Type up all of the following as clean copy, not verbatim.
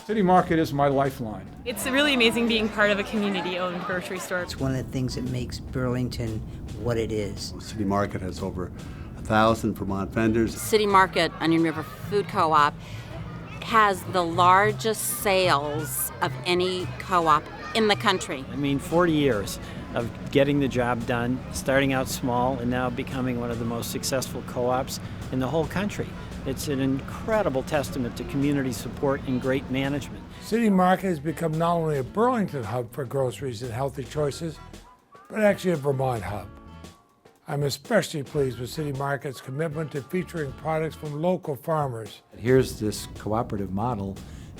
City Market is my lifeline. It's really amazing being part of a community-owned grocery store. It's one of the things that makes Burlington what it is. City Market has over 1,000 Vermont vendors. City Market, Onion River Food Co-op, has the largest sales of any co-op in the country. 40 years of getting the job done, starting out small, and now becoming one of the most successful co-ops in the whole country. It's an incredible testament to community support and great management. City Market has become not only a Burlington hub for groceries and healthy choices, but actually a Vermont hub. I'm especially pleased with City Market's commitment to featuring products from local farmers. Here's this cooperative model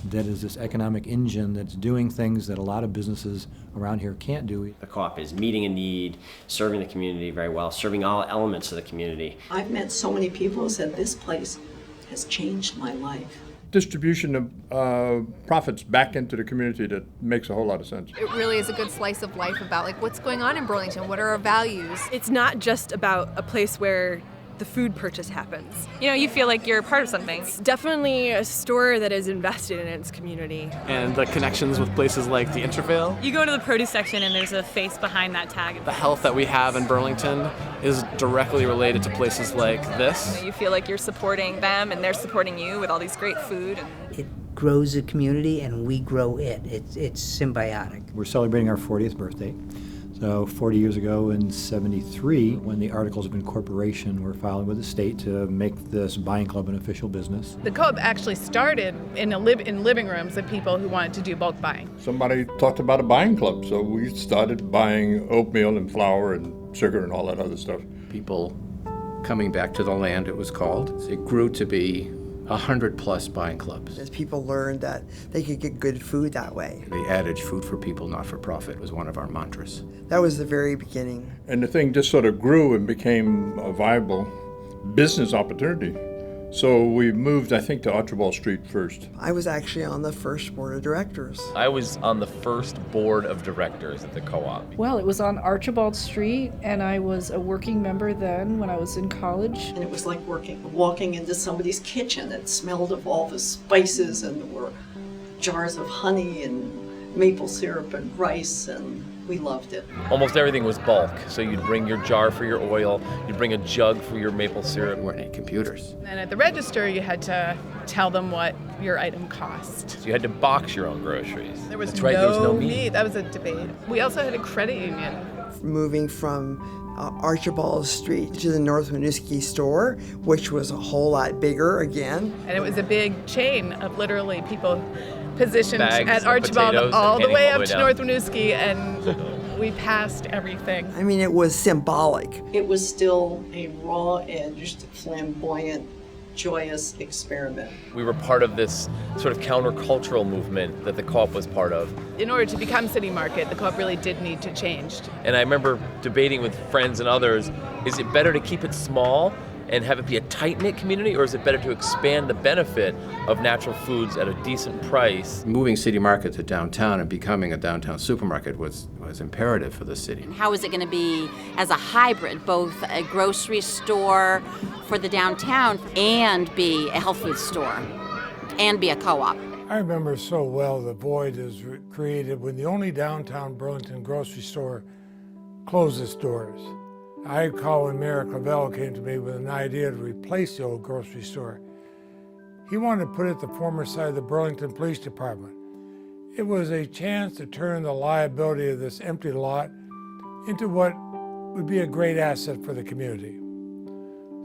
that is this economic engine that's doing things that a lot of businesses around here can't do. The co-op is meeting a need, serving the community very well, serving all elements of the community. I've met so many people who said this place has changed my life. Distribution of profits back into the community that makes a whole lot of sense. It really is a good slice of life about what's going on in Burlington, what are our values. It's not just about a place where the food purchase happens. You feel like you're a part of something. It's definitely a store that is invested in its community. And the connections with places like the Intervale. You go to the produce section and there's a face behind that tag. The health that we have in Burlington is directly related to places like this. You feel like you're supporting them and they're supporting you with all these great food. It grows the community and we grow it. It's symbiotic. We're celebrating our 40th birthday. So 40 years ago in '73, when the Articles of Incorporation were filed with the state to make this buying club an official business. The co-op actually started in living rooms of people who wanted to do bulk buying. Somebody talked about a buying club, so we started buying oatmeal and flour and sugar and all that other stuff. People coming back to the land, it was called. It grew to be 100+ buying clubs. As people learned that they could get good food that way. The adage, food for people, not for profit, was one of our mantras. That was the very beginning. And the thing just sort of grew and became a viable business opportunity. So we moved, I think, to Archibald Street first. I was actually on the first board of directors. I was on the first board of directors at the co-op. Well, it was on Archibald Street, and I was a working member then when I was in college. And it was like walking into somebody's kitchen. It smelled of all the spices, and there were jars of honey and maple syrup and rice, and we loved it. Almost everything was bulk, so you'd bring your jar for your oil, you'd bring a jug for your maple syrup. There weren't any computers. And at the register, you had to tell them what your item cost. So you had to box your own groceries. There was, That's right, there was no meat. That was a debate. We also had a credit union. Moving from Archibald Street to the North Winooski store, which was a whole lot bigger again. And it was a big chain of literally people positioned Bags at Archibald all the way up to down. North Winooski, and we passed everything. I mean, it was symbolic. It was still a raw-edged, flamboyant, joyous experiment. We were part of this sort of countercultural movement that the co-op was part of. In order to become City Market, the co-op really did need to change. And I remember debating with friends and others, is it better to keep it small and have it be a tight-knit community, or is it better to expand the benefit of natural foods at a decent price? Moving City Market to downtown and becoming a downtown supermarket was imperative for the city. How is it going to be as a hybrid, both a grocery store for the downtown and be a health food store and be a co-op? I remember so well the void that was created when the only downtown Burlington grocery store closed its doors. I recall when Mayor Clavel came to me with an idea to replace the old grocery store. He wanted to put it at the former site of the Burlington Police Department. It was a chance to turn the liability of this empty lot into what would be a great asset for the community.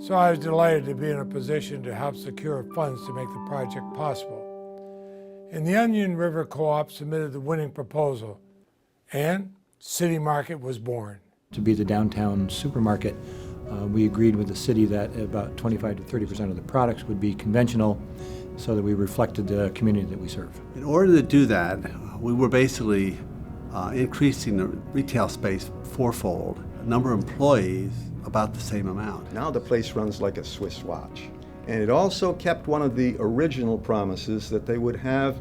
So I was delighted to be in a position to help secure funds to make the project possible. And the Onion River Co-op submitted the winning proposal, and City Market was born. To be the downtown supermarket, we agreed with the city that about 25 to 30% of the products would be conventional so that we reflected the community that we serve. In order to do that, we were basically increasing the retail space fourfold, number of employees about the same amount. Now the place runs like a Swiss watch. And it also kept one of the original promises that they would have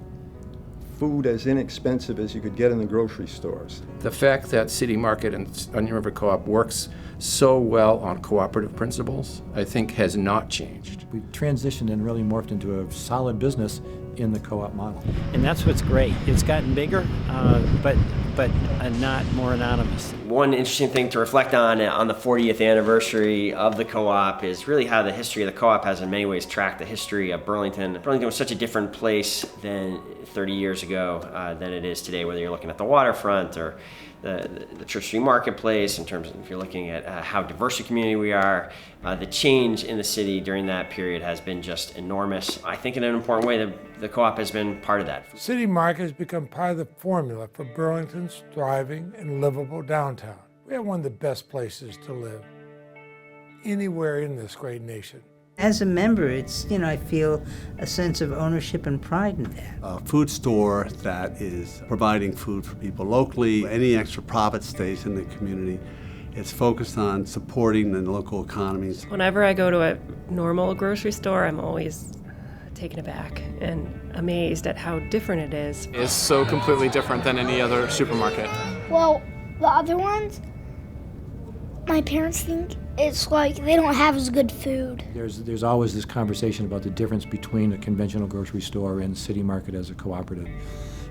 food as inexpensive as you could get in the grocery stores. The fact that City Market and Onion River Co-op works so well on cooperative principles, I think has not changed. We've transitioned and really morphed into a solid business in the co-op model. And that's what's great. It's gotten bigger, but not more anonymous. One interesting thing to reflect on the 40th anniversary of the co-op is really how the history of the co-op has in many ways tracked the history of Burlington. Burlington was such a different place than 30 years ago than it is today, whether you're looking at the waterfront or the Church Street Marketplace, in terms of if you're looking at how diverse a community we are. The change in the city during that period has been just enormous. I think in an important way the co-op has been part of that. City Market has become part of the formula for Burlington's thriving and livable downtown. We have one of the best places to live anywhere in this great nation. As a member, it's, I feel a sense of ownership and pride in that. A food store that is providing food for people locally. Any extra profit stays in the community. It's focused on supporting the local economies. Whenever I go to a normal grocery store, I'm always taken aback and amazed at how different it is. It's so completely different than any other supermarket. Well, the other ones, my parents think it's like they don't have as good food. There's always this conversation about the difference between a conventional grocery store and City Market as a cooperative.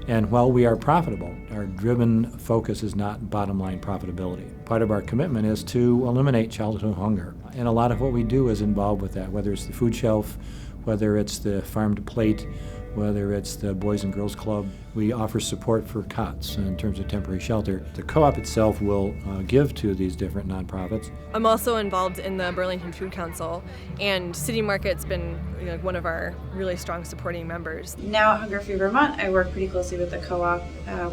And while we are profitable, our driven focus is not bottom line profitability. Part of our commitment is to eliminate childhood hunger. And a lot of what we do is involved with that, whether it's the food shelf, whether it's the farm to plate, whether it's the Boys and Girls Club. We offer support for COTS in terms of temporary shelter. The co-op itself will give to these different nonprofits. I'm also involved in the Burlington Food Council, and City Market's been one of our really strong supporting members. Now at Hunger Free Vermont, I work pretty closely with the co-op.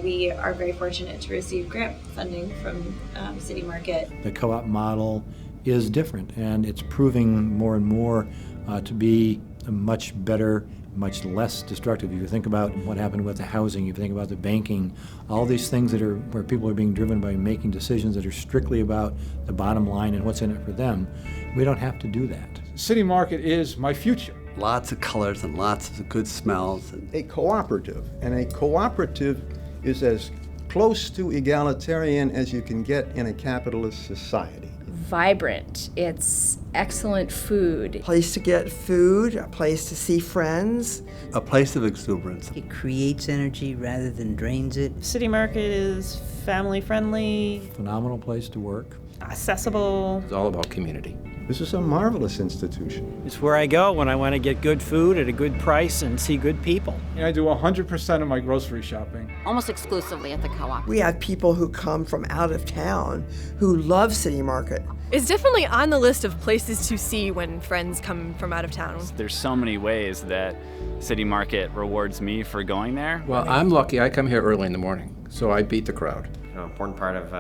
We are very fortunate to receive grant funding from City Market. The co-op model is different, and it's proving more and more to be a much better, much less destructive. If you think about what happened with the housing, if you think about the banking, all these things that are where people are being driven by making decisions that are strictly about the bottom line and what's in it for them, we don't have to do that. City Market is my future. Lots of colors and lots of good smells. A cooperative, and a cooperative is as close to egalitarian as you can get in a capitalist society. Vibrant. It's excellent food. Place to get food, a place to see friends. A place of exuberance. It creates energy rather than drains it. City Market is family friendly. Phenomenal place to work. Accessible. It's all about community. This is a marvelous institution. It's where I go when I want to get good food at a good price and see good people. I do 100% of my grocery shopping. Almost exclusively at the co-op. We have people who come from out of town who love City Market. It's definitely on the list of places to see when friends come from out of town. There's so many ways that City Market rewards me for going there. Well, I'm lucky. I come here early in the morning, so I beat the crowd. An important part of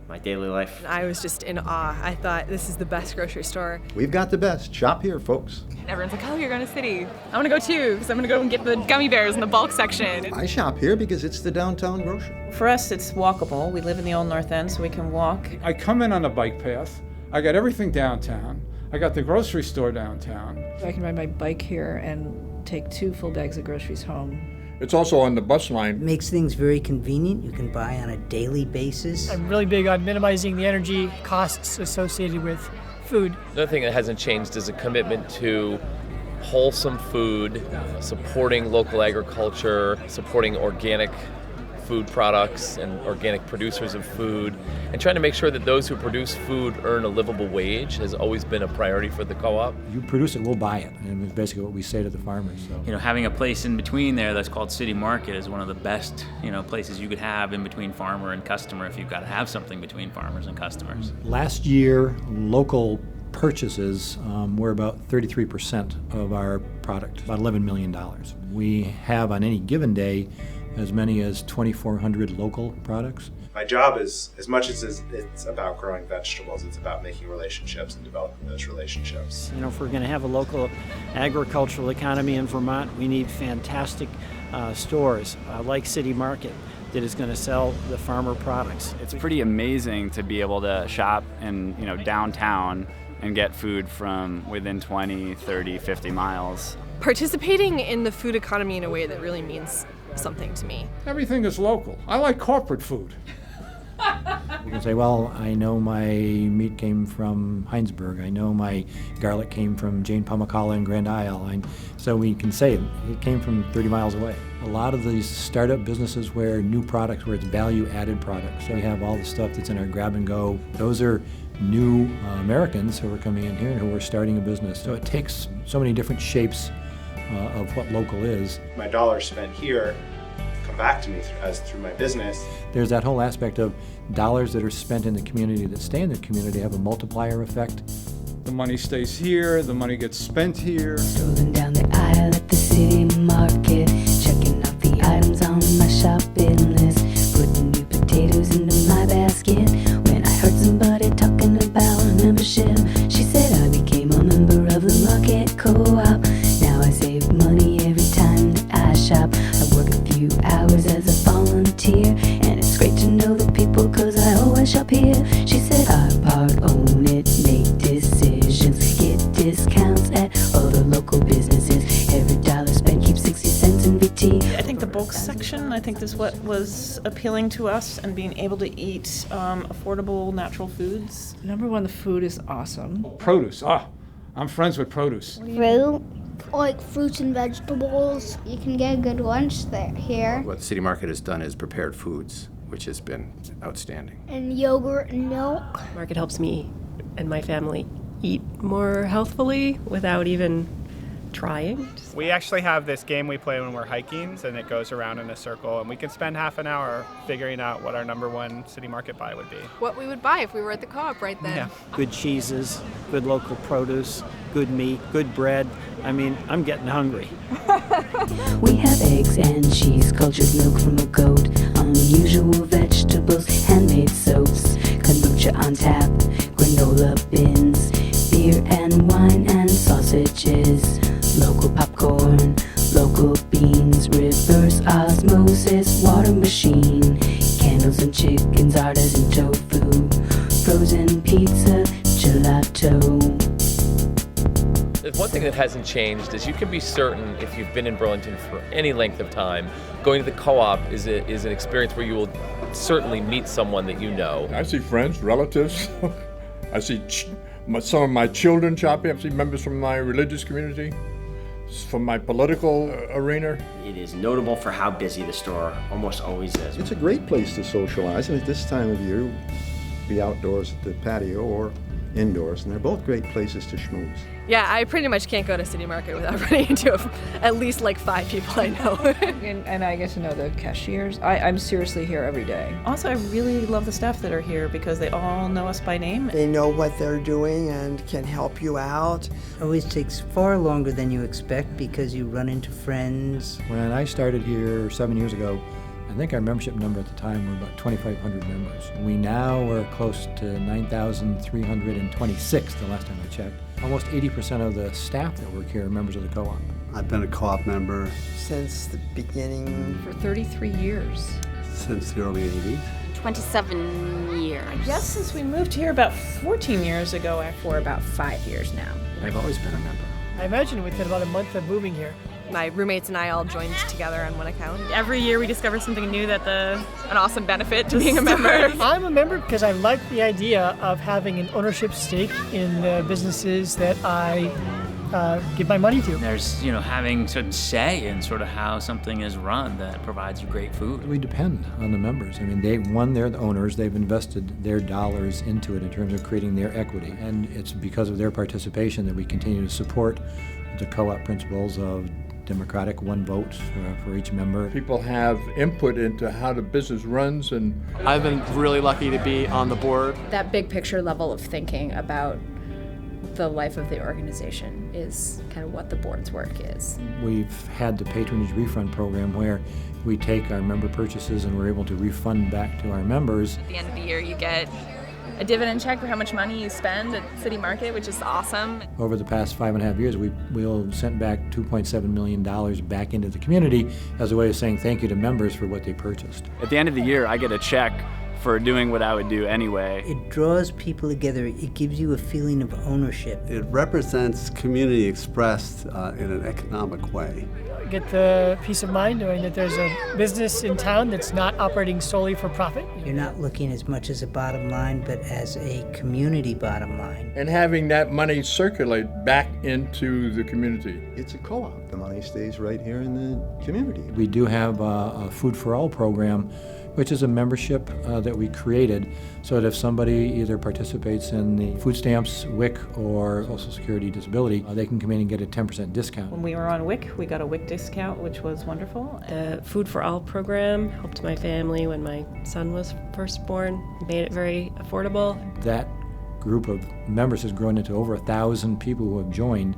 my daily life. I was just in awe. I thought this is the best grocery store. We've got the best. Shop here, folks. Everyone's like, oh, you're going to City. I want to go too, because I'm going to go and get the gummy bears in the bulk section. I shop here because it's the downtown grocery. For us, it's walkable. We live in the old North End, so we can walk. I come in on a bike path. I got everything downtown. I got the grocery store downtown. I can ride my bike here and take 2 full bags of groceries home. It's also on the bus line. It makes things very convenient. You can buy on a daily basis. I'm really big on minimizing the energy costs associated with food. Another thing that hasn't changed is a commitment to wholesome food, supporting local agriculture, supporting organic food products and organic producers of food, and trying to make sure that those who produce food earn a livable wage has always been a priority for the co-op. You produce it, we'll buy it, and it's basically what we say to the farmers. So. Having a place in between there that's called City Market is one of the best, places you could have in between farmer and customer if you've got to have something between farmers and customers. Last year, local purchases were about 33% of our product, about $11 million. We have on any given day as many as 2,400 local products. My job is, as much as it's about growing vegetables, it's about making relationships and developing those relationships. If we're going to have a local agricultural economy in Vermont, we need fantastic stores like City Market that is going to sell the farmer products. It's pretty amazing to be able to shop in downtown and get food from within 20, 30, 50 miles. Participating in the food economy in a way that really means something to me. Everything is local. I like corporate food. You can say, well, I know my meat came from Heinsberg. I know my garlic came from Jane Pamacala in Grand Isle. So we can say it came from 30 miles away. A lot of these startup businesses where new products, where it's value-added products. So we have all the stuff that's in our grab and go. Those are new Americans who are coming in here and who are starting a business. So it takes so many different shapes of what local is. My dollars spent here come back to me through my business. There's that whole aspect of dollars that are spent in the community that stay in the community have a multiplier effect. The money stays here, the money gets spent here. Strolling down the aisle at the city market, checking off the items on my shopping list, putting new potatoes into my basket. When I heard somebody talking about membership, she said I became a member of the market co-op. Now I save money every time that I shop. I work a few hours as a volunteer, and it's great to know the people cause I always shop here. She said I part own it, make decisions, get discounts at all the local businesses. Every dollar spent keeps 60 cents in VT. I think the bulk section, I think is what was appealing to us, and being able to eat affordable natural foods. Number one, the food is awesome. Produce. I'm friends with produce. Fruit, like fruits and vegetables. You can get a good lunch here. What the City Market has done is prepared foods, which has been outstanding. And yogurt and milk. Market helps me and my family eat more healthfully without even trying. We actually have this game we play when we're hiking, and it goes around in a circle, and we can spend half an hour figuring out what our number one City Market buy would be. What we would buy if we were at the co-op right then. Yeah. Good cheeses, good local produce, good meat, good bread. I mean, I'm getting hungry. We have eggs and cheese, cultured milk from a goat, unusual vegetables, handmade soaps, kombucha on tap, granola bins, beer and wine and sausages, local popcorn, local beans, reverse osmosis, water machine, candles and chickens, artisan tofu, frozen pizza, gelato. One thing that hasn't changed is you can be certain, if you've been in Burlington for any length of time, going to the co-op is an experience where you will certainly meet someone that you know. I see friends, relatives. I see some of my children shopping. I see members from my religious community, from my political arena. It is notable for how busy the store almost always is. It's a great place to socialize, and at this time of year, be outdoors at the patio or indoors, and they're both great places to schmooze. Yeah, I pretty much can't go to City Market without running into at least like 5 people I know. and I get to know the cashiers. I'm seriously here every day. Also, I really love the staff that are here because they all know us by name. They know what they're doing and can help you out. Always takes far longer than you expect because you run into friends. When I started here 7 years ago, I think our membership number at the time were about 2,500 members. We now are close to 9,326 the last time I checked. Almost 80% of the staff that work here are members of the co-op. I've been a co-op member since the beginning. For 33 years. Since the early 80s. 27 years. Yes, since we moved here about 14 years ago. For about 5 years now. I've always been a member. I imagine within about a month of moving here. My roommates and I all joined together on one account. Every year we discover something new that's an awesome benefit to being a member. I'm a member because I like the idea of having an ownership stake in the businesses that I give my money to. There's, having certain say in sort of how something is run that provides you great food. We depend on the members. I mean, they're the owners. They've invested their dollars into it in terms of creating their equity. And it's because of their participation that we continue to support the co-op principles of democratic, one vote for each member. People have input into how the business runs, and I've been really lucky to be on the board. That big picture level of thinking about the life of the organization is kind of what the board's work is. We've had the patronage refund program where we take our member purchases and we're able to refund back to our members. At the end of the year, you get a dividend check for how much money you spend at City Market, which is awesome. Over the past 5.5 years, we'll sent back $2.7 million back into the community as a way of saying thank you to members for what they purchased. At the end of the year, I get a check for doing what I would do anyway. It draws people together. It gives you a feeling of ownership. It represents community expressed in an economic way. Get the peace of mind knowing that there's a business in town that's not operating solely for profit. You're not looking as much as a bottom line, but as a community bottom line. And having that money circulate back into the community. It's a co-op. The money stays right here in the community. We do have a Food for All program, which is a membership that we created so that if somebody either participates in the food stamps, WIC, or Social Security Disability, they can come in and get a 10% discount. When we were on WIC, we got a WIC discount, which was wonderful. The Food for All program helped my family when my son was first born, made it very affordable. That group of members has grown into over 1,000 people who have joined.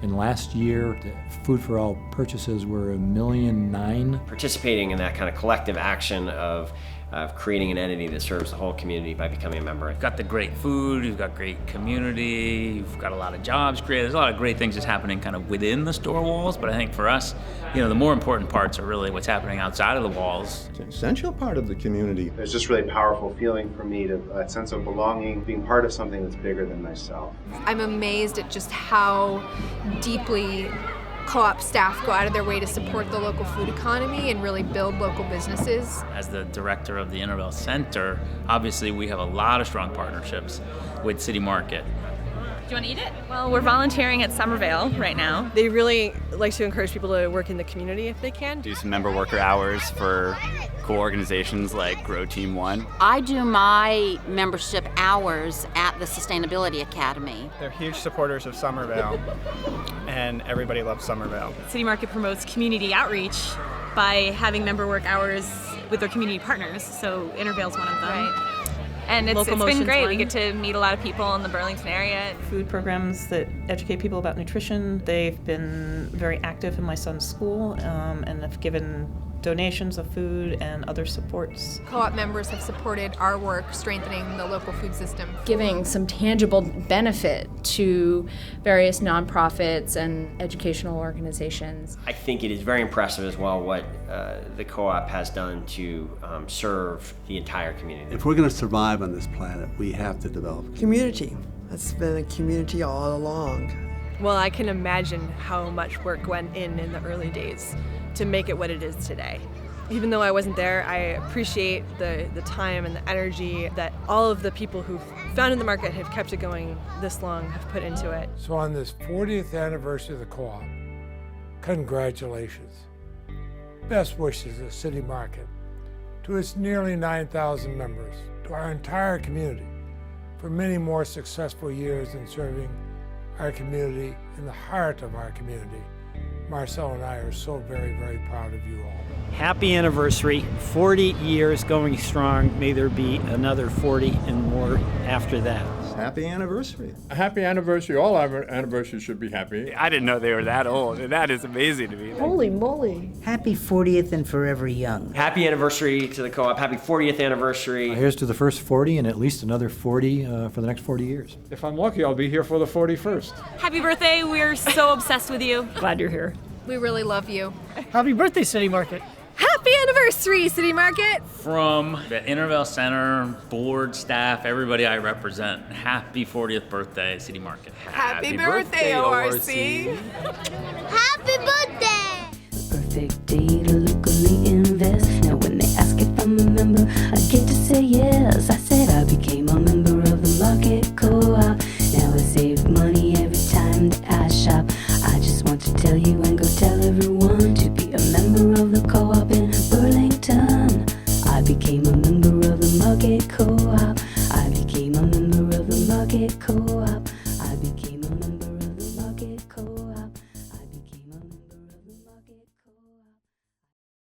And last year, the Food for All purchases were $1.9 million. Participating in that kind of collective action of creating an entity that serves the whole community by becoming a member. You've got the great food, you've got great community, you've got a lot of jobs created. There's a lot of great things that's happening kind of within the store walls, but I think for us, the more important parts are really what's happening outside of the walls. It's an essential part of the community. There's just really powerful feeling for me, that sense of belonging, being part of something that's bigger than myself. I'm amazed at just how deeply co-op staff go out of their way to support the local food economy and really build local businesses. As the director of the Intervale Center, obviously we have a lot of strong partnerships with City Market. Do you want to eat it? Well, we're volunteering at Somervale right now. They really like to encourage people to work in the community if they can. Do some member worker hours for cool organizations like Grow Team One. I do my membership hours at the Sustainability Academy. They're huge supporters of Somervale, and everybody loves Somervale. City Market promotes community outreach by having member work hours with their community partners, so Intervale's one of them. Right. And it's been great. We get to meet a lot of people in the Burlington area. Food programs that educate people about nutrition. They've been very active in my son's school and have given donations of food and other supports. Co-op members have supported our work strengthening the local food system. Giving some tangible benefit to various nonprofits and educational organizations. I think it is very impressive as well what the co-op has done to serve the entire community. If we're going to survive on this planet, we have to develop community. That's been a community all along. Well, I can imagine how much work went in the early days to make it what it is today. Even though I wasn't there, I appreciate the time and the energy that all of the people who founded the market have kept it going this long have put into it. So on this 40th anniversary of the co-op, congratulations. Best wishes to City Market, to its nearly 9,000 members, to our entire community, for many more successful years in serving our community in the heart of our community. Marcel and I are so very, very proud of you all. Happy anniversary, 40 years going strong. May there be another 40 and more after that. Happy anniversary. A happy anniversary. All our anniversaries should be happy. I didn't know they were that old, and that is amazing to me. Holy moly. Happy 40th and forever young. Happy anniversary to the co-op. Happy 40th anniversary. Here's to the first 40 and at least another 40 for the next 40 years. If I'm lucky, I'll be here for the 41st. Happy birthday. We're so obsessed with you. Glad you're here. We really love you. Happy birthday, City Market. Happy anniversary, City Market. From the Intervale Center, board, staff, everybody I represent, happy 40th birthday, City Market. Happy birthday, ORC. Happy birthday! The perfect day to locally invest. Now when they ask if I'm a member, I get to say yes. I said I became a member of the Market Co-op. Now I save money every time that I shop. I just want to tell you and go tell everyone to be a member of the co-op in Burlington. I became a member of the Market Co-op. I became a member of the Market Co-op.